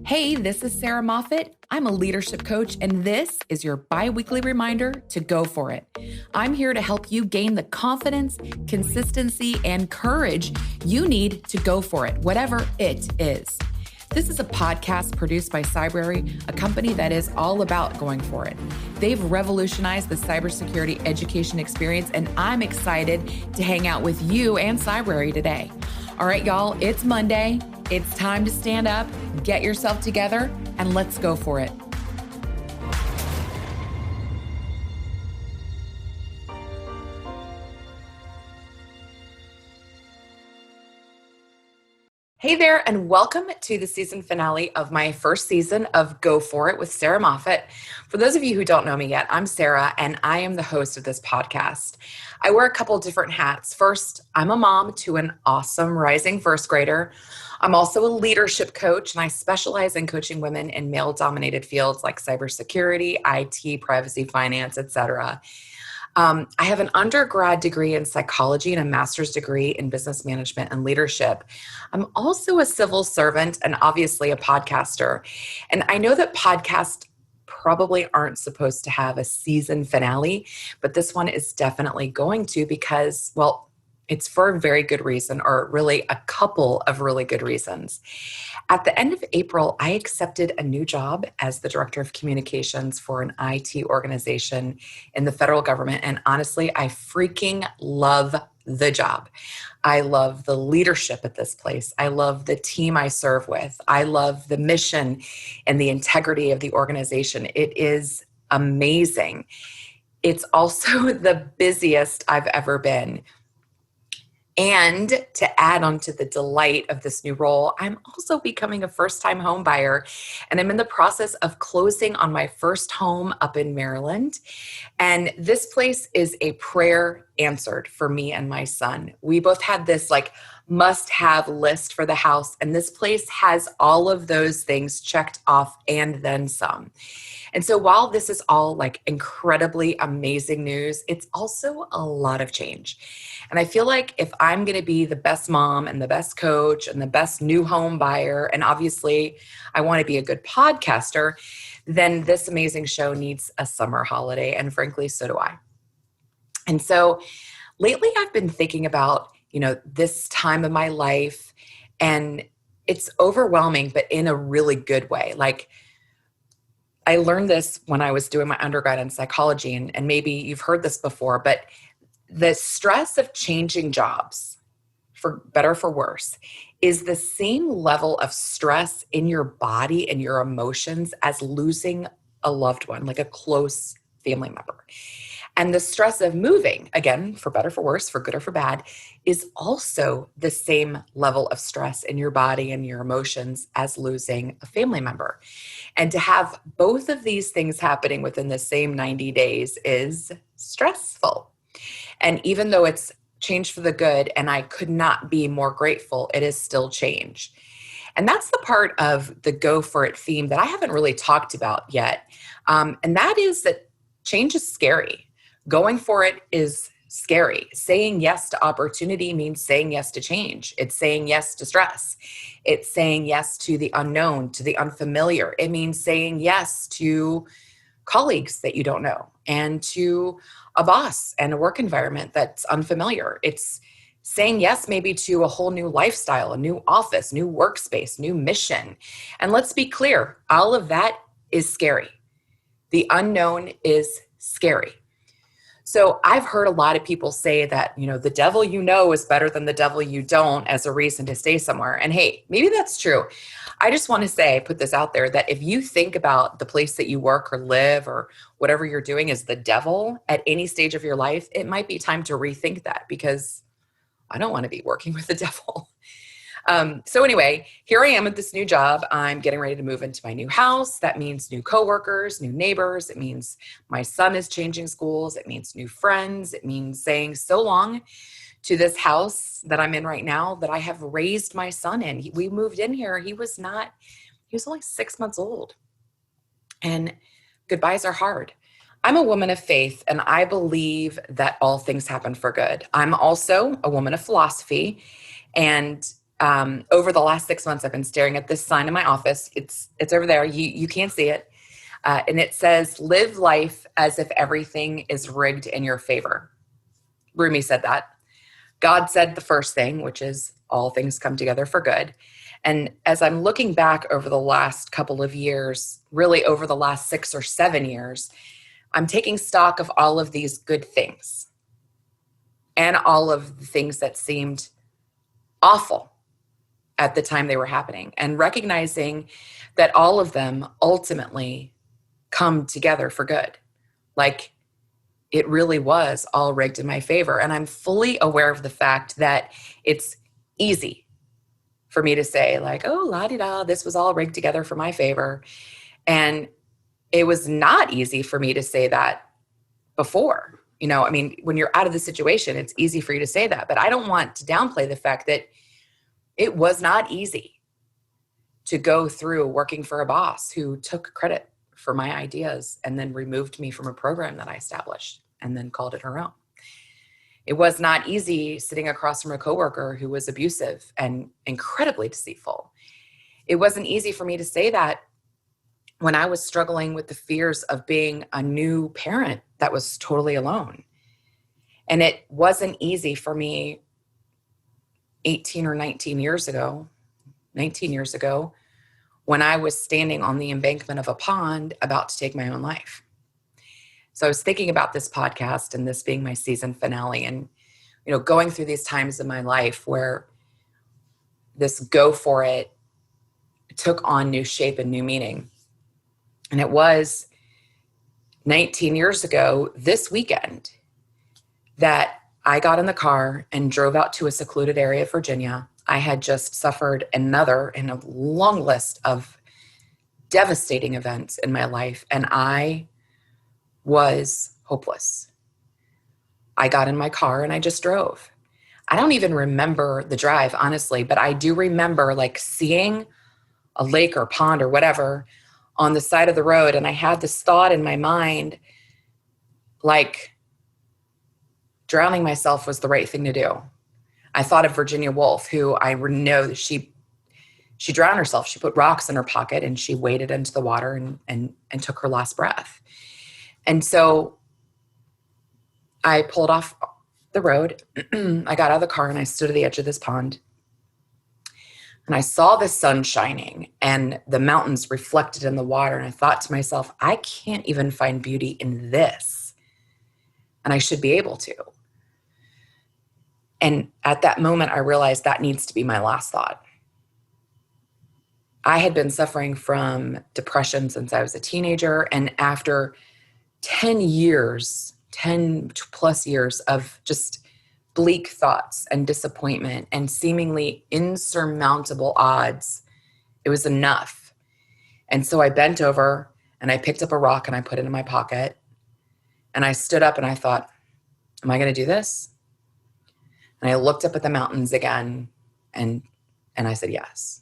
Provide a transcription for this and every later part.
Hey, this is Sarah Moffat. I'm a leadership coach, and this is your bi-weekly reminder to go for it. I'm here to help you gain the confidence, consistency, and courage you need to go for it, whatever it is. This is a podcast produced by Cybrary, a company that is all about going for it. They've revolutionized the cybersecurity education experience, and I'm excited to hang out with you and Cybrary today. All right, y'all, it's Monday. It's time to stand up, get yourself together, and let's go for it. Hey there, and welcome to the season finale of my first season of Go For It with Sarah Moffat. For those of you who don't know me yet, I'm Sarah, and I am the host of this podcast. I wear a couple different hats. First, I'm a mom to an awesome rising first grader. I'm also a leadership coach, and I specialize in coaching women in male-dominated fields like cybersecurity, IT, privacy, finance, etc. I have an undergrad degree in psychology and a master's degree in business management and leadership. I'm also a civil servant and obviously a podcaster. And I know that podcasts probably aren't supposed to have a season finale, but this one is definitely going to because, well, it's for a very good reason, or really a couple of really good reasons. At the end of April, I accepted a new job as the director of communications for an IT organization in the federal government. And honestly, I freaking love the job. I love the leadership at this place. I love the team I serve with. I love the mission and the integrity of the organization. It is amazing. It's also the busiest I've ever been. And to add on to the delight of this new role, I'm also becoming a first-time home buyer, and I'm in the process of closing on my first home up in Maryland. And this place is a prayer answered for me and my son. We both had this must-have list for the house, and this place has all of those things checked off and then some. And so while this is all incredibly amazing news, it's also a lot of change. And I feel like if I'm going to be the best mom and the best coach and the best new home buyer, and obviously I want to be a good podcaster, then this amazing show needs a summer holiday. And frankly, so do I. And so lately I've been thinking about, this time of my life, and it's overwhelming, but in a really good way. I learned this when I was doing my undergrad in psychology, and maybe you've heard this before, but the stress of changing jobs, for better or for worse, is the same level of stress in your body and your emotions as losing a loved one, like a close family member. And the stress of moving, again, for better, for worse, for good or for bad, is also the same level of stress in your body and your emotions as losing a family member. And to have both of these things happening within the same 90 days is stressful. And even though it's change for the good, and I could not be more grateful, it is still change. And that's the part of the Go For It theme that I haven't really talked about yet. And that is that change is scary. Going for it is scary. Saying yes to opportunity means saying yes to change. It's saying yes to stress. It's saying yes to the unknown, to the unfamiliar. It means saying yes to colleagues that you don't know, and to a boss and a work environment that's unfamiliar. It's saying yes maybe to a whole new lifestyle, a new office, new workspace, new mission. And let's be clear, all of that is scary. The unknown is scary. So I've heard a lot of people say that, the devil you know is better than the devil you don't as a reason to stay somewhere. And hey, maybe that's true. I just want to say, put this out there, that if you think about the place that you work or live or whatever you're doing as the devil at any stage of your life, it might be time to rethink that, because I don't want to be working with the devil. So anyway, here I am at this new job. I'm getting ready to move into my new house. That means new coworkers, new neighbors. It means my son is changing schools. It means new friends. It means saying so long to this house that I'm in right now that I have raised my son in. We moved in here. He was only 6 months old. And goodbyes are hard. I'm a woman of faith, and I believe that all things happen for good. I'm also a woman of philosophy, and over the last 6 months, I've been staring at this sign in my office. It's over there. You can't see it. And it says, live life as if everything is rigged in your favor. Rumi said that. God said the first thing, which is all things come together for good. And as I'm looking back over the last couple of years, really over the last 6 or 7 years, I'm taking stock of all of these good things and all of the things that seemed awful at the time they were happening, and recognizing that all of them ultimately come together for good. Like, it really was all rigged in my favor. And I'm fully aware of the fact that it's easy for me to say, like, oh, la-di-da, this was all rigged together for my favor. And it was not easy for me to say that before. I mean, when you're out of the situation, it's easy for you to say that. But I don't want to downplay the fact that it was not easy to go through working for a boss who took credit for my ideas and then removed me from a program that I established and then called it her own. It was not easy sitting across from a coworker who was abusive and incredibly deceitful. It wasn't easy for me to say that when I was struggling with the fears of being a new parent that was totally alone. And it wasn't easy for me 18 or 19 years ago, when I was standing on the embankment of a pond about to take my own life. So I was thinking about this podcast and this being my season finale, and, going through these times in my life where this go for it took on new shape and new meaning. And it was 19 years ago this weekend that I got in the car and drove out to a secluded area of Virginia. I had just suffered another in a long list of devastating events in my life, and I was hopeless. I got in my car and I just drove. I don't even remember the drive, honestly, but I do remember like seeing a lake or pond or whatever on the side of the road. And I had this thought in my mind, like, drowning myself was the right thing to do. I thought of Virginia Woolf, who I know that she drowned herself. She put rocks in her pocket and she waded into the water and took her last breath. And so I pulled off the road. I got out of the car and I stood at the edge of this pond. And I saw the sun shining and the mountains reflected in the water. And I thought to myself, I can't even find beauty in this. And I should be able to. And at that moment, I realized that needs to be my last thought. I had been suffering from depression since I was a teenager. And after 10 plus years of just bleak thoughts and disappointment and seemingly insurmountable odds, it was enough. And so I bent over and I picked up a rock and I put it in my pocket. And I stood up and I thought, am I going to do this? And I looked up at the mountains again and I said, yes.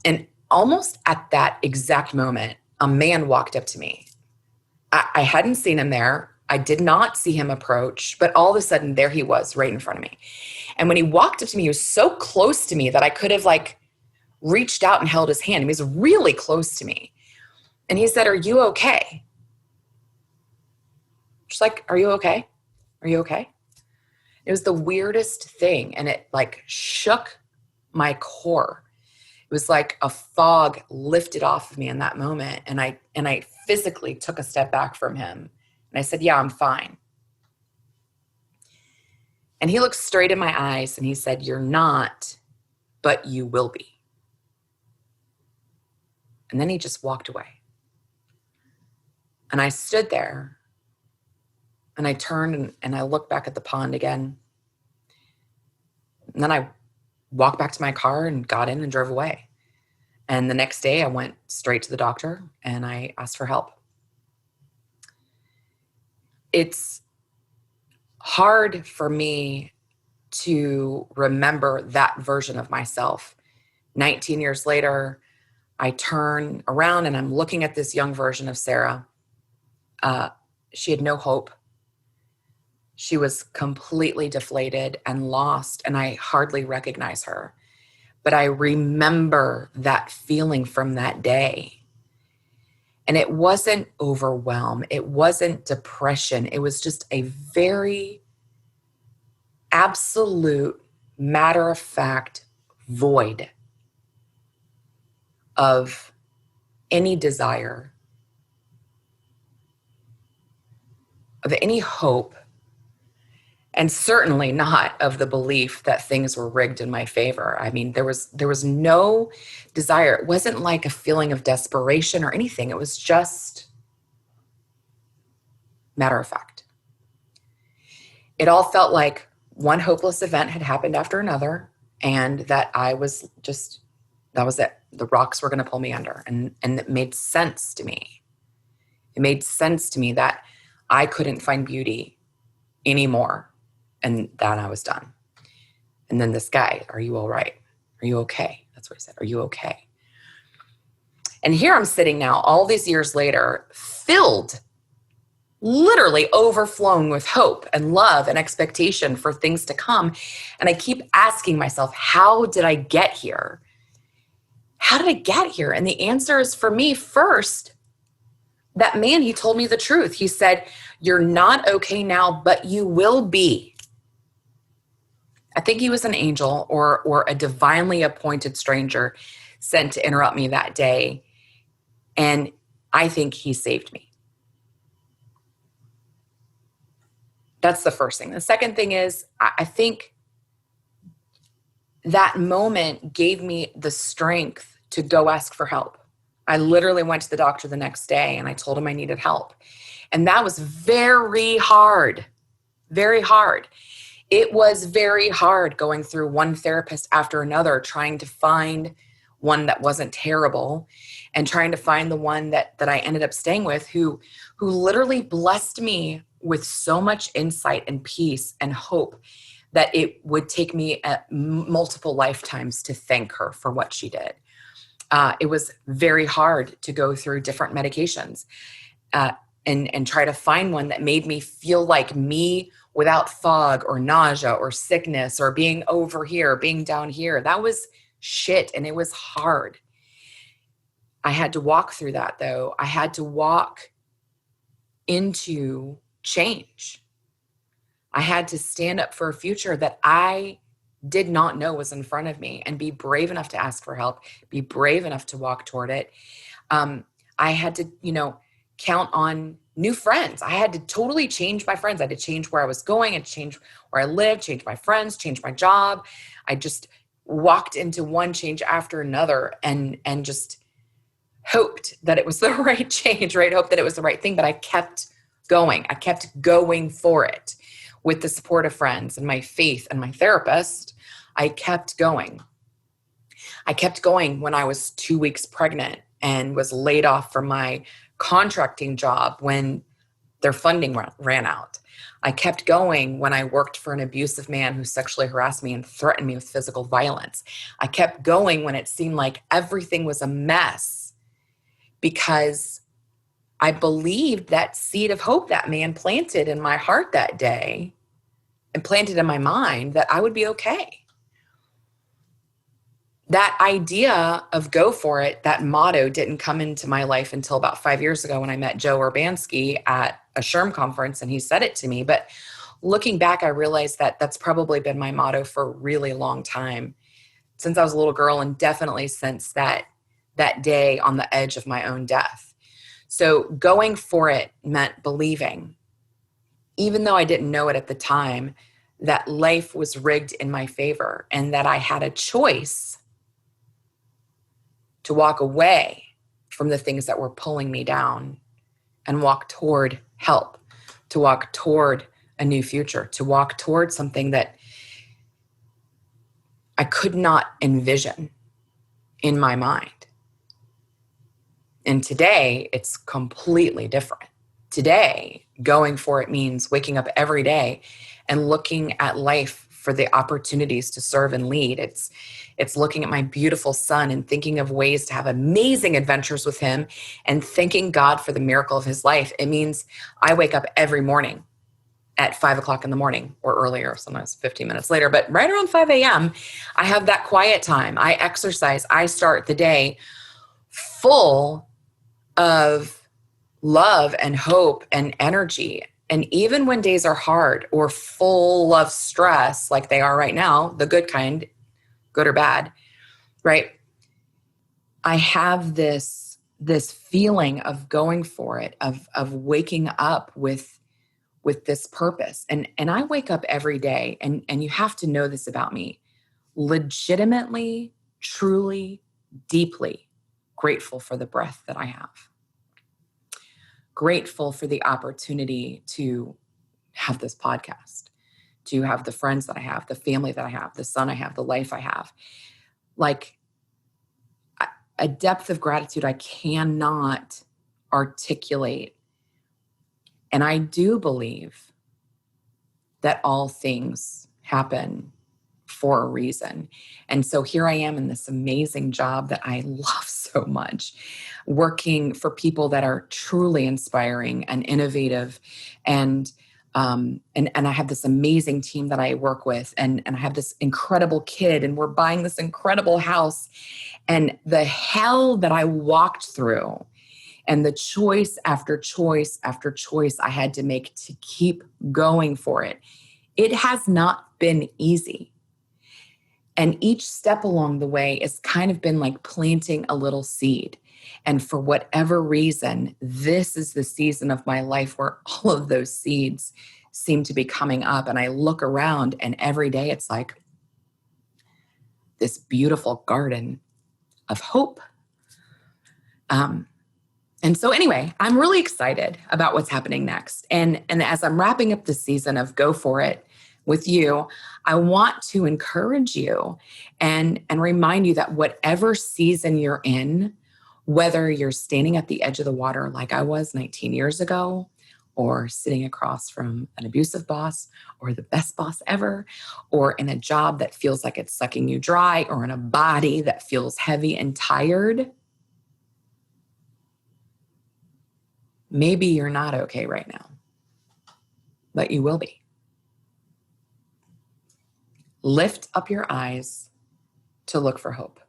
And almost at that exact moment, a man walked up to me. I hadn't seen him there. I did not see him approach, but all of a sudden there he was right in front of me. And when he walked up to me, he was so close to me that I could have like reached out and held his hand. He was really close to me. And he said, are you okay? Just like, are you okay? Are you okay? It was the weirdest thing. And it like shook my core. It was like a fog lifted off of me in that moment. And I physically took a step back from him. And I said, yeah, I'm fine. And he looked straight in my eyes and he said, you're not, but you will be. And then he just walked away. And I stood there and I turned and I looked back at the pond again. And then I walked back to my car and got in and drove away. And the next day I went straight to the doctor and I asked for help. It's hard for me to remember that version of myself. 19 years later, I turn around and I'm looking at this young version of Sarah. She had no hope. She was completely deflated and lost, and I hardly recognize her. But I remember that feeling from that day. And it wasn't overwhelm. It wasn't depression. It was just a very absolute, matter-of-fact void of any desire, of any hope, and certainly not of the belief that things were rigged in my favor. I mean, there was no desire. It wasn't like a feeling of desperation or anything. It was just matter of fact. It all felt like one hopeless event had happened after another, and that I was just, that was it. The rocks were going to pull me under. And it made sense to me. It made sense to me that I couldn't find beauty anymore, and that I was done. And then this guy, are you all right? Are you okay? That's what he said. Are you okay? And here I'm sitting now, all these years later, filled, literally overflowing with hope and love and expectation for things to come. And I keep asking myself, how did I get here? How did I get here? And the answer is, for me, first, that man, he told me the truth. He said, you're not okay now, but you will be. I think he was an angel or a divinely appointed stranger sent to interrupt me that day. And I think he saved me. That's the first thing. The second thing is, I think that moment gave me the strength to go ask for help. I literally went to the doctor the next day and I told him I needed help. And that was very hard, very hard. It was very hard going through one therapist after another, trying to find one that wasn't terrible and trying to find the one that I ended up staying with who literally blessed me with so much insight and peace and hope that it would take me multiple lifetimes to thank her for what she did. It was very hard to go through different medications and try to find one that made me feel like me without fog or nausea or sickness or being over here, being down here. That was shit, and it was hard. I had to walk through that, though. I had to walk into change. I had to stand up for a future that I did not know was in front of me and be brave enough to ask for help, be brave enough to walk toward it. I had to, count on new friends. I had to totally change my friends. I had to change where I was going and change where I lived, change my friends, change my job. I just walked into one change after another and just hoped that it was the right change, right? Hoped that it was the right thing, but I kept going. I kept going for it with the support of friends and my faith and my therapist. I kept going. I kept going when I was 2 weeks pregnant and was laid off from my contracting job when their funding ran out. I kept going when I worked for an abusive man who sexually harassed me and threatened me with physical violence. I kept going when it seemed like everything was a mess because I believed that seed of hope that man planted in my heart that day and planted in my mind that I would be okay. That idea of go for it, that motto didn't come into my life until about 5 years ago when I met Joe Urbanski at a SHRM conference and he said it to me. But looking back, I realized that that's probably been my motto for a really long time, since I was a little girl and definitely since that day on the edge of my own death. So going for it meant believing, even though I didn't know it at the time, that life was rigged in my favor and that I had a choice to walk away from the things that were pulling me down and walk toward help, to walk toward a new future, to walk toward something that I could not envision in my mind. And today, it's completely different. Today, going for it means waking up every day and looking at life for the opportunities to serve and lead. It's looking at my beautiful son and thinking of ways to have amazing adventures with him and thanking God for the miracle of his life. It means I wake up every morning at 5 o'clock in the morning or earlier, sometimes 15 minutes later, but right around 5 a.m., I have that quiet time. I exercise. I start the day full of love and hope and energy. And even when days are hard or full of stress, like they are right now, the good kind, good or bad, right? I have this feeling of going for it, of waking up with this purpose. And I wake up every day, and you have to know this about me, legitimately, truly, deeply grateful for the breath that I have. Grateful for the opportunity to have this podcast, to have the friends that I have, the family that I have, the son I have, the life I have. Like a depth of gratitude I cannot articulate. And I do believe that all things happen for a reason. And so here I am in this amazing job that I love so much, working for people that are truly inspiring and innovative. And I have this amazing team that I work with, and I have this incredible kid, and we're buying this incredible house. And the hell that I walked through, and the choice after choice after choice I had to make to keep going for it, it has not been easy. And each step along the way has kind of been like planting a little seed. And for whatever reason, this is the season of my life where all of those seeds seem to be coming up. And I look around, and every day it's like this beautiful garden of hope. And so anyway, I'm really excited about what's happening next. And as I'm wrapping up the season of Go For It with you, I want to encourage you and remind you that whatever season you're in, whether you're standing at the edge of the water like I was 19 years ago, or sitting across from an abusive boss, or the best boss ever, or in a job that feels like it's sucking you dry, or in a body that feels heavy and tired, maybe you're not okay right now, but you will be. Lift up your eyes to look for hope.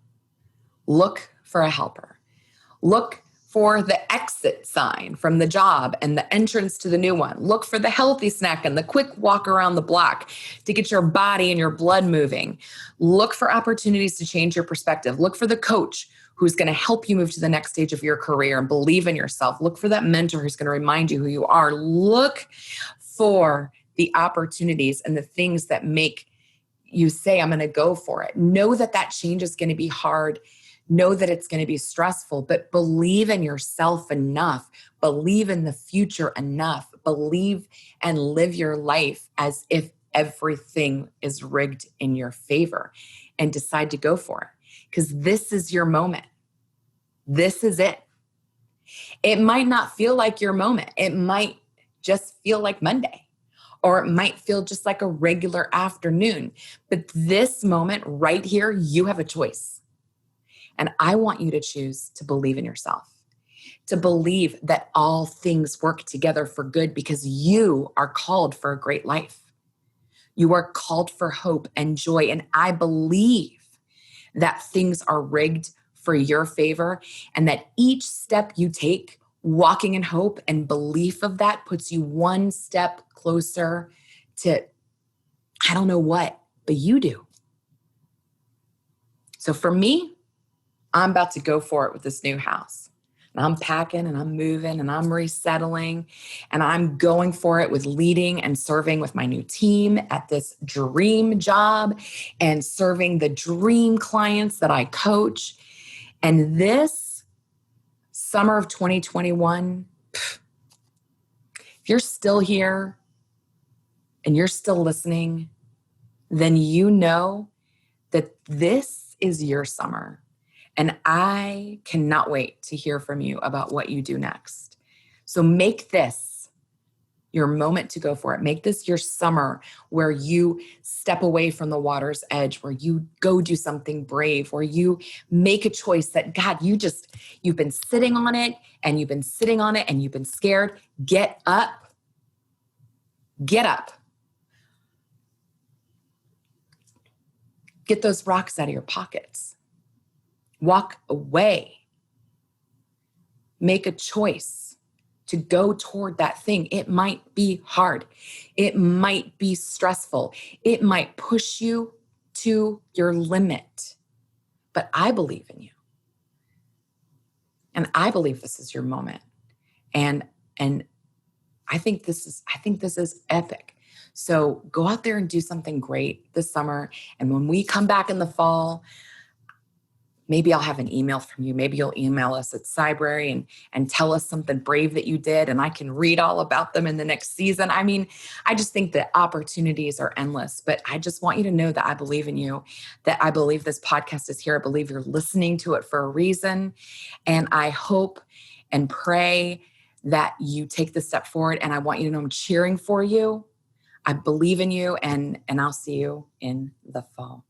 Look for a helper. Look for the exit sign from the job and the entrance to the new one. Look for the healthy snack and the quick walk around the block to get your body and your blood moving. Look for opportunities to change your perspective. Look for the coach who's going to help you move to the next stage of your career and believe in yourself. Look for that mentor who's going to remind you who you are. Look for the opportunities and the things that make you say, I'm going to go for it. Know that that change is going to be hard. Know that it's going to be stressful, but believe in yourself enough. Believe in the future enough. Believe and live your life as if everything is rigged in your favor, and decide to go for it, because this is your moment. This is it. It might not feel like your moment. It might just feel like Monday. Or it might feel just like a regular afternoon. But this moment right here, you have a choice. And I want you to choose to believe in yourself, to believe that all things work together for good, because you are called for a great life. You are called for hope and joy. And I believe that things are rigged for your favor, and that each step you take, walking in hope and belief of that, puts you one step closer to, I don't know what, but you do. So for me, I'm about to go for it with this new house. And I'm packing and I'm moving and I'm resettling, and I'm going for it with leading and serving with my new team at this dream job and serving the dream clients that I coach. And this summer of 2021, if you're still here and you're still listening, then you know that this is your summer. And I cannot wait to hear from you about what you do next. So make this your moment to go for it. Make this your summer where you step away from the water's edge, where you go do something brave, where you make a choice that, God, you've been sitting on it and you've been sitting on it and you've been scared. Get up Get up. Get those rocks out of your pockets. Walk away. Make a choice to go toward that thing. It might be hard. It might be stressful. It might push you to your limit. But I believe in you. And I believe this is your moment. And I think this is epic. So go out there and do something great this summer. And when we come back in the fall, maybe I'll have an email from you. Maybe you'll email us at Cybrary and tell us something brave that you did, and I can read all about them in the next season. I mean, I just think that opportunities are endless, but I just want you to know that I believe in you, that I believe this podcast is here. I believe you're listening to it for a reason. And I hope and pray that you take this step forward. And I want you to know I'm cheering for you. I believe in you, and I'll see you in the fall.